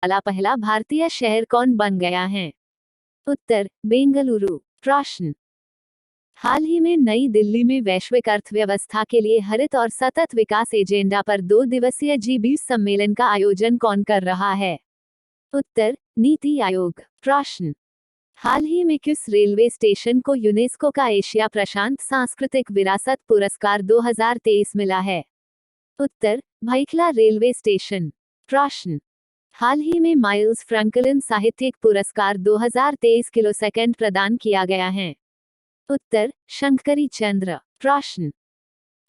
वाला पहला भारतीय शहर कौन बन गया है? उत्तर बेंगलुरु। प्रश्न, हाल ही में नई दिल्ली में वैश्विक अर्थव्यवस्था के लिए हरित और सतत विकास एजेंडा पर 2 दिवसीय G20 सम्मेलन का आयोजन कौन कर रहा है? उत्तर नीति आयोग। प्रश्न, हाल ही में किस रेलवे स्टेशन को यूनेस्को का एशिया प्रशांत सांस्कृतिक विरासत पुरस्कार 2023 मिला है? उत्तर भाइखला रेलवे स्टेशन। प्रश्न, हाल ही में माइल्स फ्रैंकलिन साहित्यिक पुरस्कार 2023 किलोसेकंड प्रदान किया गया है? उत्तर शंकरी चंद्र। प्रश्न,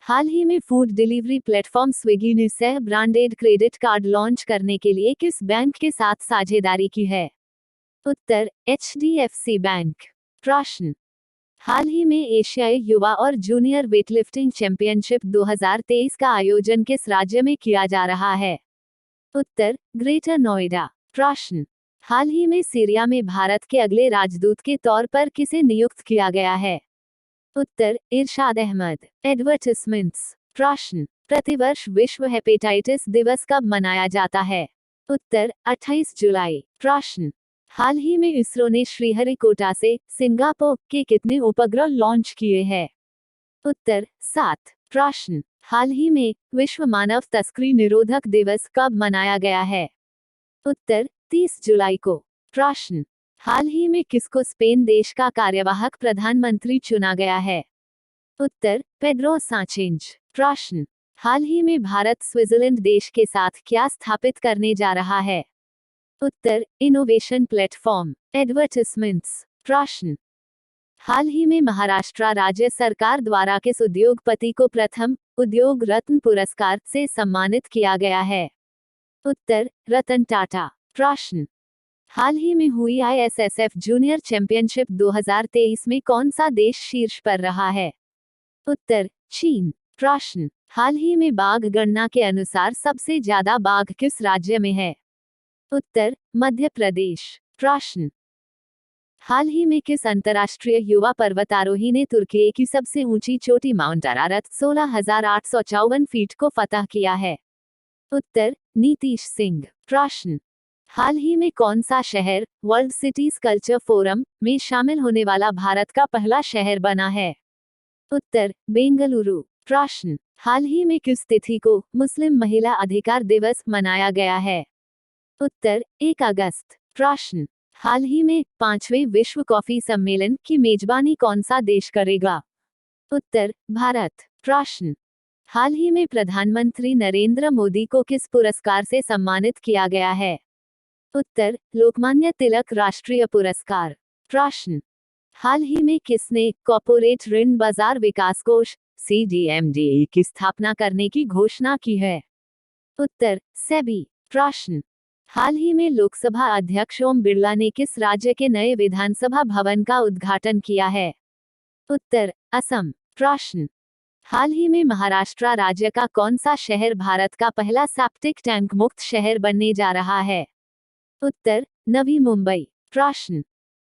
हाल ही में फूड डिलीवरी प्लेटफॉर्म स्विगी ने सह ब्रांडेड क्रेडिट कार्ड लॉन्च करने के लिए किस बैंक के साथ साझेदारी की है? उत्तर HDFC बैंक। प्रश्न, हाल ही में एशियाई युवा और जूनियर वेटलिफ्टिंग चैंपियनशिप 2023 का आयोजन किस राज्य में किया जा रहा है? उत्तर ग्रेटर नोएडा। प्रश्न, हाल ही में सीरिया में भारत के अगले राजदूत के तौर पर किसे नियुक्त किया गया है? उत्तर इरशाद अहमद। एडवर्टिजमेंट्स। प्रश्न, प्रतिवर्ष विश्व हेपेटाइटिस दिवस कब मनाया जाता है? उत्तर 28 जुलाई। प्रश्न, हाल ही में इसरो ने श्रीहरिकोटा से सिंगापुर के कितने उपग्रह लॉन्च किए हैं? उत्तर 7। प्रश्न, हाल ही में विश्व मानव तस्करी निरोधक दिवस कब मनाया गया है? उत्तर 30 जुलाई को। प्रश्न, हाल ही में किसको स्पेन देश का कार्यवाहक प्रधानमंत्री चुना गया है? उत्तर पेड्रो सांचेज। प्रश्न, हाल ही में भारत स्विट्जरलैंड देश के साथ क्या स्थापित करने जा रहा है? उत्तर इनोवेशन प्लेटफॉर्म। एडवर्टिजमेंट्स। प्रश्न, हाल ही में महाराष्ट्र राज्य सरकार द्वारा किस उद्योगपति को प्रथम उद्योग रत्न पुरस्कार से सम्मानित किया गया है? उत्तर रतन टाटा। प्रश्न, हाल ही में हुई ISSF जूनियर चैंपियनशिप 2023 में कौन सा देश शीर्ष पर रहा है? उत्तर चीन। प्रश्न, हाल ही में बाघ गणना के अनुसार सबसे ज्यादा बाघ किस राज्य में है? उत्तर मध्य प्रदेश। प्रश्न, हाल ही में किस अंतर्राष्ट्रीय युवा पर्वतारोही ने तुर्की की सबसे ऊंची चोटी माउंट अरारत 16,854 फीट को फतह किया है? उत्तर नीतीश सिंह। प्रश्न, हाल ही में कौन सा शहर वर्ल्ड सिटीज कल्चर फोरम में शामिल होने वाला भारत का पहला शहर बना है? उत्तर बेंगलुरु। प्रश्न, हाल ही में किस तिथि को मुस्लिम महिला अधिकार दिवस मनाया गया है? उत्तर 1 अगस्त। प्रश्न, हाल ही में 5वें विश्व कॉफी सम्मेलन की मेजबानी कौन सा देश करेगा? उत्तर भारत। प्रश्न, हाल ही में प्रधानमंत्री नरेंद्र मोदी को किस पुरस्कार से सम्मानित किया गया है? उत्तर लोकमान्य तिलक राष्ट्रीय पुरस्कार। प्रश्न, हाल ही में किसने कॉर्पोरेट ऋण बाजार विकास कोष CDMDE की स्थापना करने की घोषणा की है? उत्तर सेबी। प्रश्न, हाल ही में लोकसभा अध्यक्ष ओम बिरला ने किस राज्य के नए विधानसभा भवन का उद्घाटन किया है? उत्तर असम। प्रश्न, हाल ही में महाराष्ट्र राज्य का कौन सा शहर भारत का पहला सेप्टिक टैंक मुक्त शहर बनने जा रहा है? उत्तर नवी मुंबई। प्रश्न,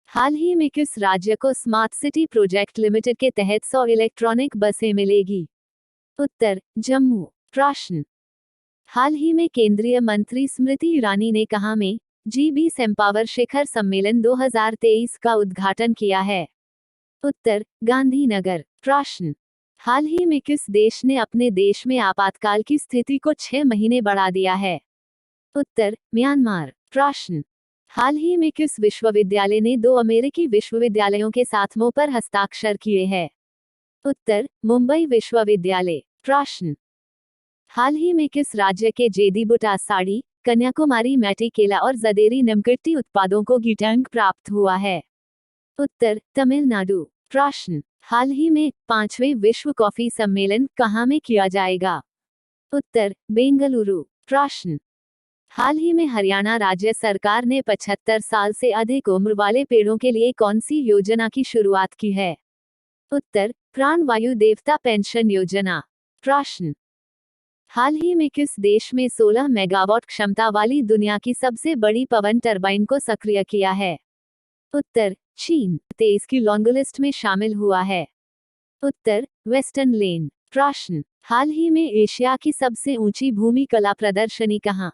हाल ही में किस राज्य को स्मार्ट सिटी प्रोजेक्ट लिमिटेड के तहत 100 इलेक्ट्रॉनिक बसें मिलेगी? उत्तर जम्मू। प्रश्न, हाल ही में केंद्रीय मंत्री स्मृति ईरानी ने कहां में G20 एम्पावर शिखर सम्मेलन 2023 का उद्घाटन किया है? उत्तर गांधीनगर। प्रश्न, हाल ही में किस देश ने अपने देश में आपातकाल की स्थिति को 6 महीने बढ़ा दिया है? उत्तर म्यांमार। प्रश्न, हाल ही में किस विश्वविद्यालय ने 2 अमेरिकी विश्वविद्यालयों के साथ MOU पर हस्ताक्षर किए हैं? उत्तर मुंबई विश्वविद्यालय। प्रश्न, हाल ही में किस राज्य के जेडी बुटा साड़ी कन्याकुमारी मैटी केला और जदेरी निमकट्टी उत्पादों को गी टैंक प्राप्त हुआ है? उत्तर तमिलनाडु। प्रश्न, हाल ही में 5वें विश्व कॉफी सम्मेलन कहाँ में किया जाएगा? उत्तर बेंगलुरु। प्रश्न, हाल ही में हरियाणा राज्य सरकार ने 75 साल से अधिक उम्र वाले पेड़ों के लिए कौन सी योजना की शुरुआत की है? उत्तर प्राण वायु देवता पेंशन योजना। प्रश्न, हाल ही में किस देश में 16 मेगावाट क्षमता वाली दुनिया की सबसे बड़ी पवन टरबाइन को सक्रिय किया है? उत्तर चीन 23 की लॉन्ग लिस्ट में शामिल हुआ है। उत्तर वेस्टर्न लेन। प्रश्न, हाल ही में एशिया की सबसे ऊंची भूमि कला प्रदर्शनी कहाँ